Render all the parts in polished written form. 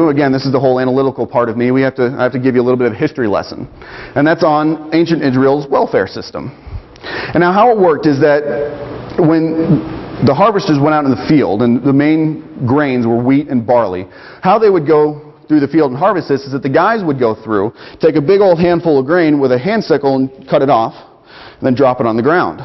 do, again, this is the whole analytical part of me, I have to give you a little bit of a history lesson. And that's on ancient Israel's welfare system. And now how it worked is that when the harvesters went out in the field, and the main grains were wheat and barley, how they would go through the field and harvest this is that the guys would go through, take a big old handful of grain with a hand sickle and cut it off, and then drop it on the ground.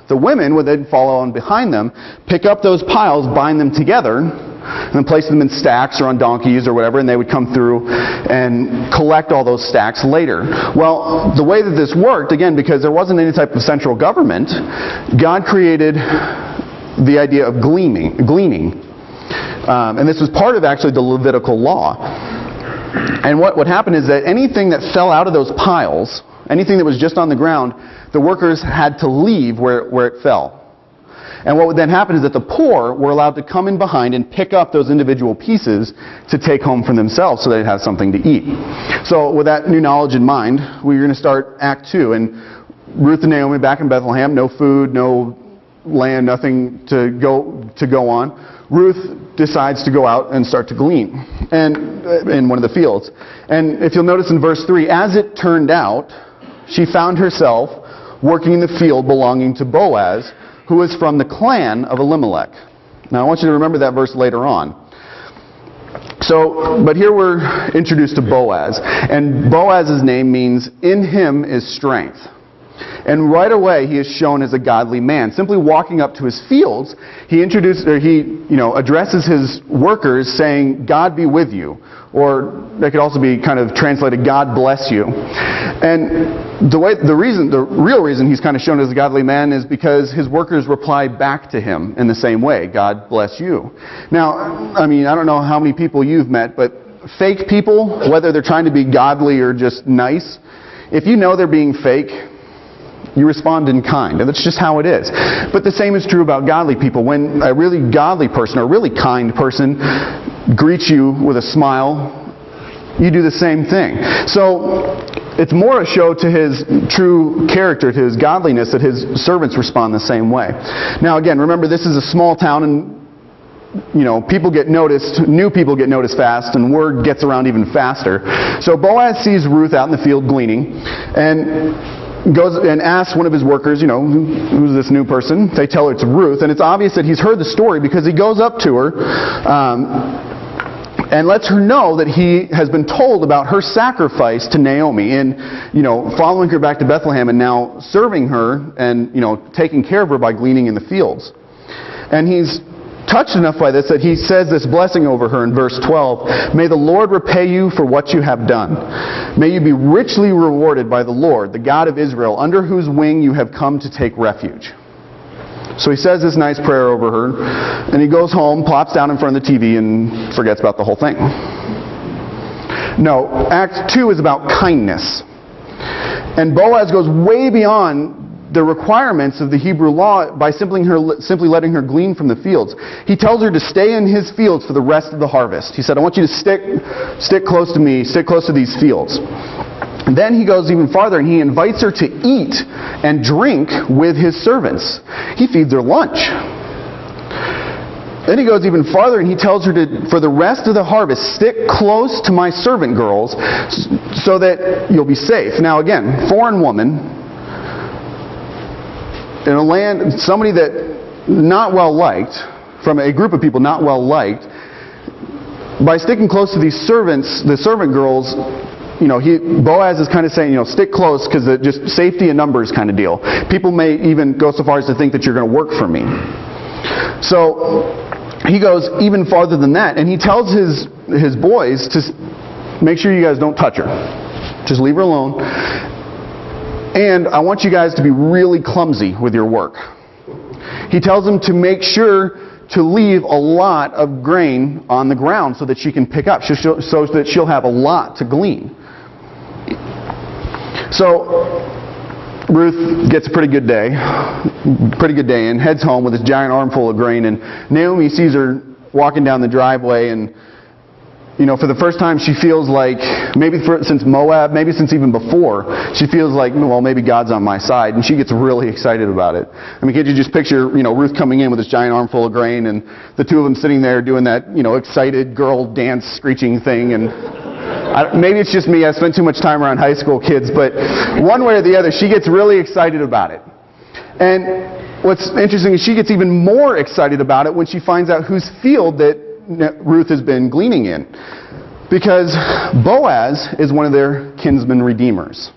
The women would then follow on behind them, pick up those piles, bind them together, and then place them in stacks or on donkeys or whatever, and they would come through and collect all those stacks later. Well, the way that this worked, again, because there wasn't any type of central government, God created the idea of gleaning. And this was part of actually the Levitical law. And what would happen is that anything that fell out of those piles, anything that was just on the ground, the workers had to leave where it fell. And what would then happen is that the poor were allowed to come in behind and pick up those individual pieces to take home for themselves so they'd have something to eat. So with that new knowledge in mind, we're going to start Act 2. And Ruth and Naomi back in Bethlehem, no food, no land, nothing to go on. Ruth decides to go out and start to glean in one of the fields. And if you'll notice in verse 3, as it turned out, she found herself working in the field belonging to Boaz, who was from the clan of Elimelech. Now I want you to remember that verse later on. But here we're introduced to Boaz. And Boaz's name means, in him is strength. And right away he is shown as a godly man. Simply walking up to his fields, he addresses his workers saying, God be with you. Or that could also be kind of translated, God bless you. And the real reason he's kind of shown as a godly man is because his workers reply back to him in the same way, God bless you. Now, I don't know how many people you've met, but fake people, whether they're trying to be godly or just nice, if you know they're being fake, you respond in kind, and that's just how it is. But the same is true about godly people. When a really godly person, or a really kind person, greets you with a smile, you do the same thing. So it's more a show to his true character, to his godliness, that his servants respond the same way. Now again, remember this is a small town, and people get noticed, new people get noticed fast, and word gets around even faster. So Boaz sees Ruth out in the field gleaning, and goes and asks one of his workers, who's this new person? They tell her it's Ruth, and it's obvious that he's heard the story because he goes up to her and lets her know that he has been told about her sacrifice to Naomi in, following her back to Bethlehem and now serving her and, taking care of her by gleaning in the fields. And he's touched enough by this that he says this blessing over her in verse 12. May the Lord repay you for what you have done. May you be richly rewarded by the Lord, the God of Israel, under whose wing you have come to take refuge. So he says this nice prayer over her, and he goes home, plops down in front of the TV, and forgets about the whole thing. No, Act 2 is about kindness. And Boaz goes way beyond the requirements of the Hebrew law by simply letting her glean from the fields. He tells her to stay in his fields for the rest of the harvest. He said, I want you to stick close to me, stick close to these fields. And then he goes even farther and he invites her to eat and drink with his servants. He feeds her lunch. Then he goes even farther and he tells her to, for the rest of the harvest, stick close to my servant girls so that you'll be safe. Now again, foreign woman, in a land, somebody that not well liked, from a group of people not well liked, by sticking close to these servants, the servant girls, Boaz is kind of saying, stick close because just safety in numbers kind of deal. People may even go so far as to think that you're going to work for me. So he goes even farther than that, and he tells his boys to make sure you guys don't touch her. Just leave her alone. And I want you guys to be really clumsy with your work. He tells them to make sure to leave a lot of grain on the ground so that she can pick up, so that she'll have a lot to glean. So Ruth gets a pretty good day in, heads home with this giant armful of grain, and Naomi sees her walking down the driveway, and for the first time she feels like, since Moab, maybe since even before, she feels like, well, maybe God's on my side, and she gets really excited about it. I mean, can't you just picture, Ruth coming in with this giant armful of grain, and the two of them sitting there doing that, excited girl dance screeching thing, and maybe it's just me, I spent too much time around high school kids, but one way or the other, she gets really excited about it. And what's interesting is she gets even more excited about it when she finds out whose field that Ruth has been gleaning in, because Boaz is one of their kinsman redeemers.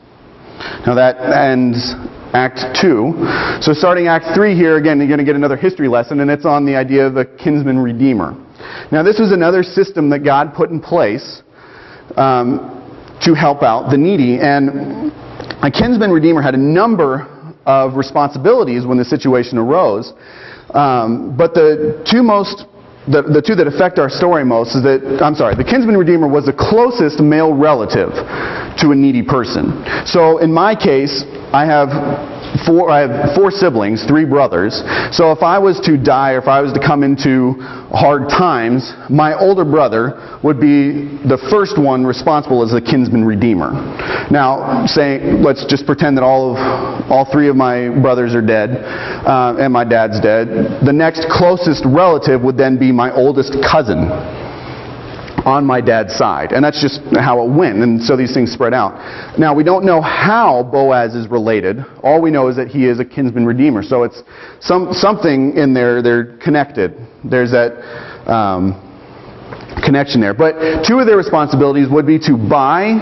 Now that ends Act 2. So starting Act 3 here, again, you're going to get another history lesson, and it's on the idea of a kinsman redeemer. Now this was another system that God put in place to help out the needy, and a kinsman redeemer had a number of responsibilities when the situation arose, but the two that affect our story most is that, the kinsman redeemer was the closest male relative to a needy person. So in my case, I have four siblings, 3 brothers. So if I was to die, or if I was to come into hard times, my older brother would be the first one responsible as the kinsman redeemer. Now, let's just pretend that all 3 of my brothers are dead, and my dad's dead. The next closest relative would then be my oldest cousin on my dad's side. And that's just how it went. And so these things spread out. Now, we don't know how Boaz is related. All we know is that he is a kinsman redeemer. So it's something in there, they're connected. There's that connection there. But 2 of their responsibilities would be to buy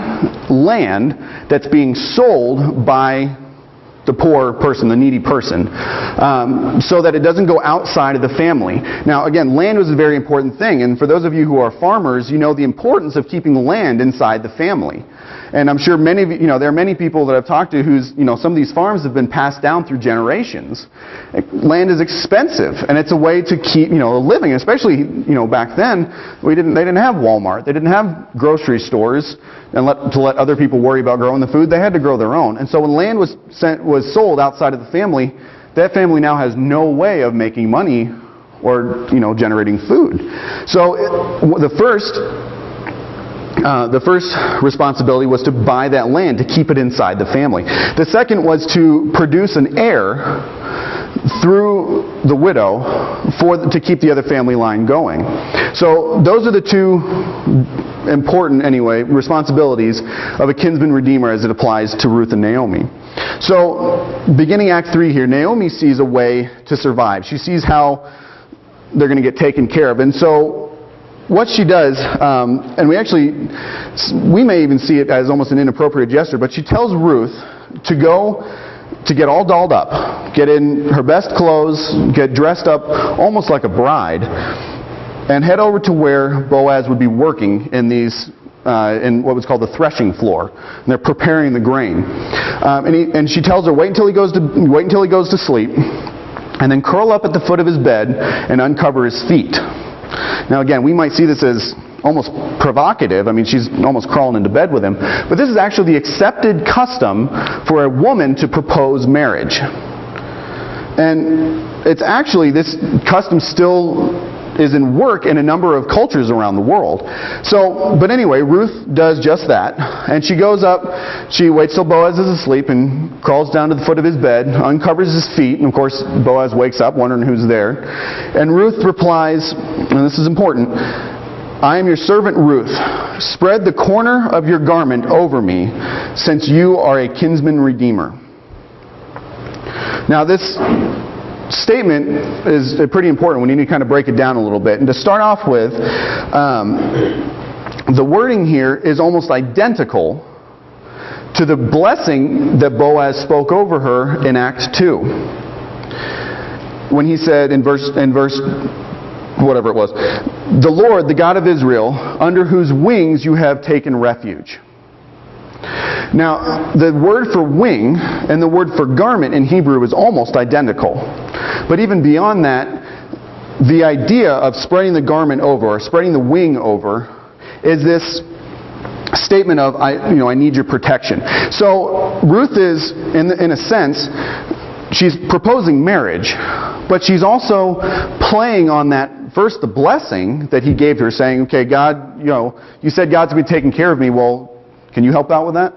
land that's being sold by the poor person, the needy person, so that it doesn't go outside of the family. Now, again, land was a very important thing, and for those of you who are farmers, you know the importance of keeping the land inside the family. And I'm sure many of you, there are many people that I've talked to whose, some of these farms have been passed down through generations. Land is expensive, and it's a way to keep, a living. Especially, back then, they didn't have Walmart, they didn't have grocery stores, and to let other people worry about growing the food, they had to grow their own. And so when land was sold outside of the family, that family now has no way of making money or, generating food. So the first responsibility was to buy that land, to keep it inside the family. The second was to produce an heir through the widow to keep the other family line going. So those are the 2 important, responsibilities of a kinsman redeemer as it applies to Ruth and Naomi. So beginning Act 3 here, Naomi sees a way to survive. She sees how they're going to get taken care of. And so what she does, and we may even see it as almost an inappropriate gesture, but she tells Ruth to go to get all dolled up, get in her best clothes, get dressed up almost like a bride, and head over to where Boaz would be working in what was called the threshing floor. And they're preparing the grain. And she tells her, wait until he goes to sleep, and then curl up at the foot of his bed and uncover his feet. Now again, we might see this as almost provocative. I mean, she's almost crawling into bed with him. But this is actually the accepted custom for a woman to propose marriage. And it's actually, this custom still is in work in a number of cultures around the world. So, but anyway, Ruth does just that. And she goes up, she waits till Boaz is asleep and crawls down to the foot of his bed, uncovers his feet, and of course Boaz wakes up wondering who's there. And Ruth replies, and this is important, I am your servant Ruth. Spread the corner of your garment over me, since you are a kinsman redeemer. Now this statement is pretty important. We need to kind of break it down a little bit. And to start off with, the wording here is almost identical to the blessing that Boaz spoke over her in Act 2. When he said in verse whatever it was, the Lord, the God of Israel, under whose wings you have taken refuge. Now, the word for wing and the word for garment in Hebrew is almost identical. But even beyond that, the idea of spreading the garment over, or spreading the wing over, is this statement of, I need your protection. So Ruth is, in a sense, she's proposing marriage, but she's also playing on that, first the blessing that he gave her, saying, okay, God, you said God's going to be taking care of me. Well, can you help out with that?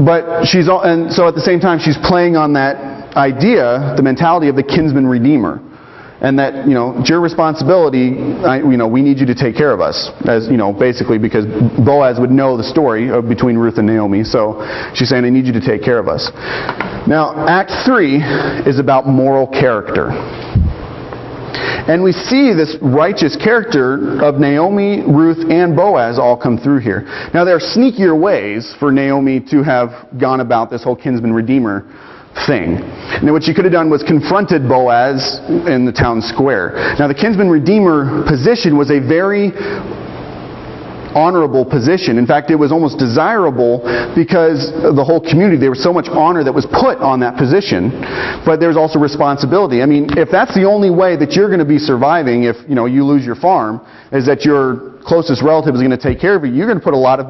But and so at the same time, she's playing on that idea, the mentality of the kinsman redeemer. And that, it's your responsibility, we need you to take care of us. As, basically because Boaz would know the story between Ruth and Naomi. So she's saying, I need you to take care of us. Now, Act 3 is about moral character. And we see this righteous character of Naomi, Ruth, and Boaz all come through here. Now, there are sneakier ways for Naomi to have gone about this whole kinsman redeemer thing. Now, what she could have done was confronted Boaz in the town square. Now, the kinsman redeemer position was a very honorable position. In fact, it was almost desirable because of the whole community. There was so much honor that was put on that position, but there's also responsibility. I mean, if that's the only way that you're going to be surviving, if you lose your farm, is that your closest relative is going to take care of you, you're going to put a lot of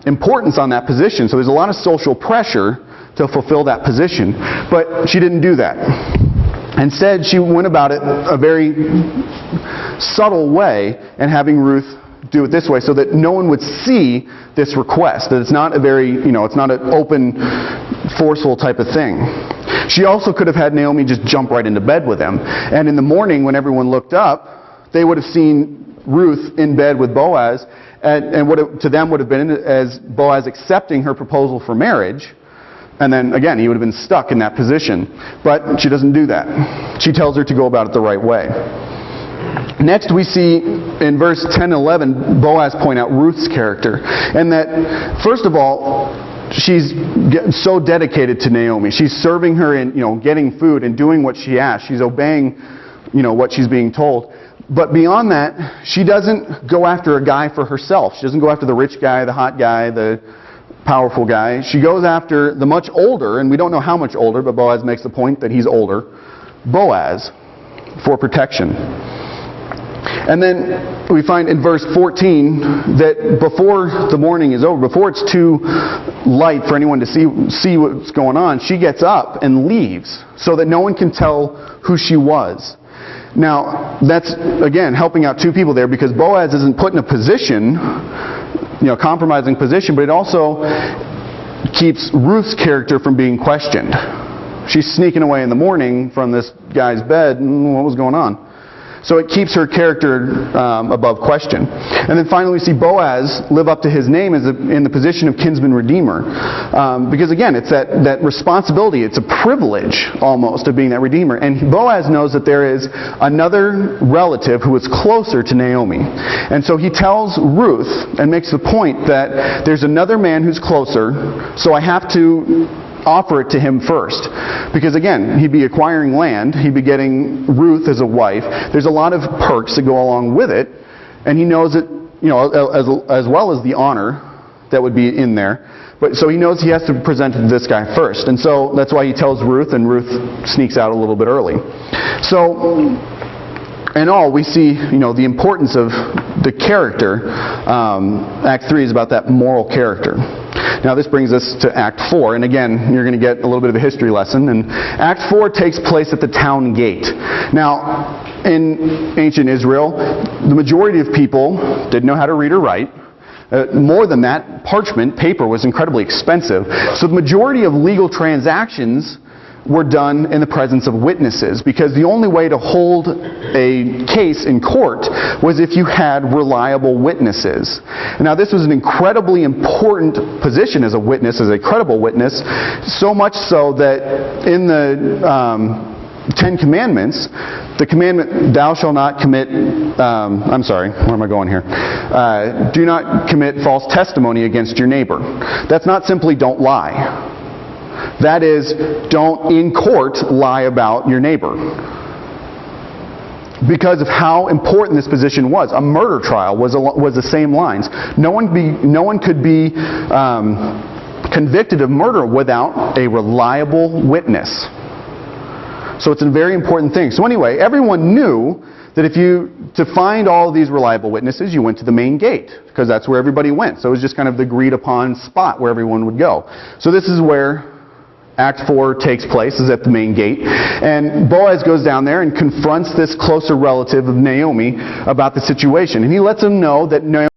importance on that position. So there's a lot of social pressure to fulfill that position. But she didn't do that. Instead, she went about it a very subtle way, and having Ruth do it this way so that no one would see this request, that it's not a very, it's not an open, forceful type of thing. She also could have had Naomi just jump right into bed with him. And in the morning, when everyone looked up, they would have seen Ruth in bed with Boaz, and what it, to them would have been as Boaz accepting her proposal for marriage. And then, again, he would have been stuck in that position. But she doesn't do that. She tells her to go about it the right way. Next, we see in verse 10 and 11, Boaz point out Ruth's character. And that, first of all, she's so dedicated to Naomi. She's serving her in, getting food and doing what she asks. She's obeying, what she's being told. But beyond that, she doesn't go after a guy for herself. She doesn't go after the rich guy, the hot guy, the powerful guy. She goes after the much older, and we don't know how much older, but Boaz makes the point that he's older, Boaz, for protection. And then we find in verse 14 that before the morning is over, before it's too light for anyone to see what's going on, she gets up and leaves so that no one can tell who she was. Now, that's, again, helping out two people there, because Boaz isn't put in a position, compromising position, but it also keeps Ruth's character from being questioned. She's sneaking away in the morning from this guy's bed, and what was going on? So it keeps her character above question. And then finally we see Boaz live up to his name in the position of kinsman redeemer. Because again, it's that responsibility, it's a privilege almost of being that redeemer. And Boaz knows that there is another relative who is closer to Naomi. And so he tells Ruth and makes the point that there's another man who's closer, so I have to offer it to him first. Because again, he'd be acquiring land, he'd be getting Ruth as a wife. There's a lot of perks that go along with it, and he knows it, as well as the honor that would be in there. But so he knows he has to present it to this guy first. And so that's why he tells Ruth, and Ruth sneaks out a little bit early. So in all, we see, the importance of the character. Act 3 is about that moral character. Now this brings us to Act 4, and again, you're going to get a little bit of a history lesson. And Act 4 takes place at the town gate. Now, in ancient Israel, the majority of people didn't know how to read or write. More than that, parchment, paper, was incredibly expensive. So the majority of legal transactions were done in the presence of witnesses, because the only way to hold a case in court was if you had reliable witnesses. Now this was an incredibly important position as a witness, as a credible witness, so much so that in the Ten Commandments, the commandment, thou shalt not commit, I'm sorry, where am I going here? Do not commit false testimony against your neighbor. That's not simply don't lie. That is, don't in court lie about your neighbor. Because of how important this position was. A murder trial was the same lines. No one could be convicted of murder without a reliable witness. So it's a very important thing. So anyway, everyone knew that to find all of these reliable witnesses, you went to the main gate, because that's where everybody went. So it was just kind of the agreed upon spot where everyone would go. So this is where Act 4 takes place, is at the main gate, and Boaz goes down there and confronts this closer relative of Naomi about the situation, and he lets him know that Naomi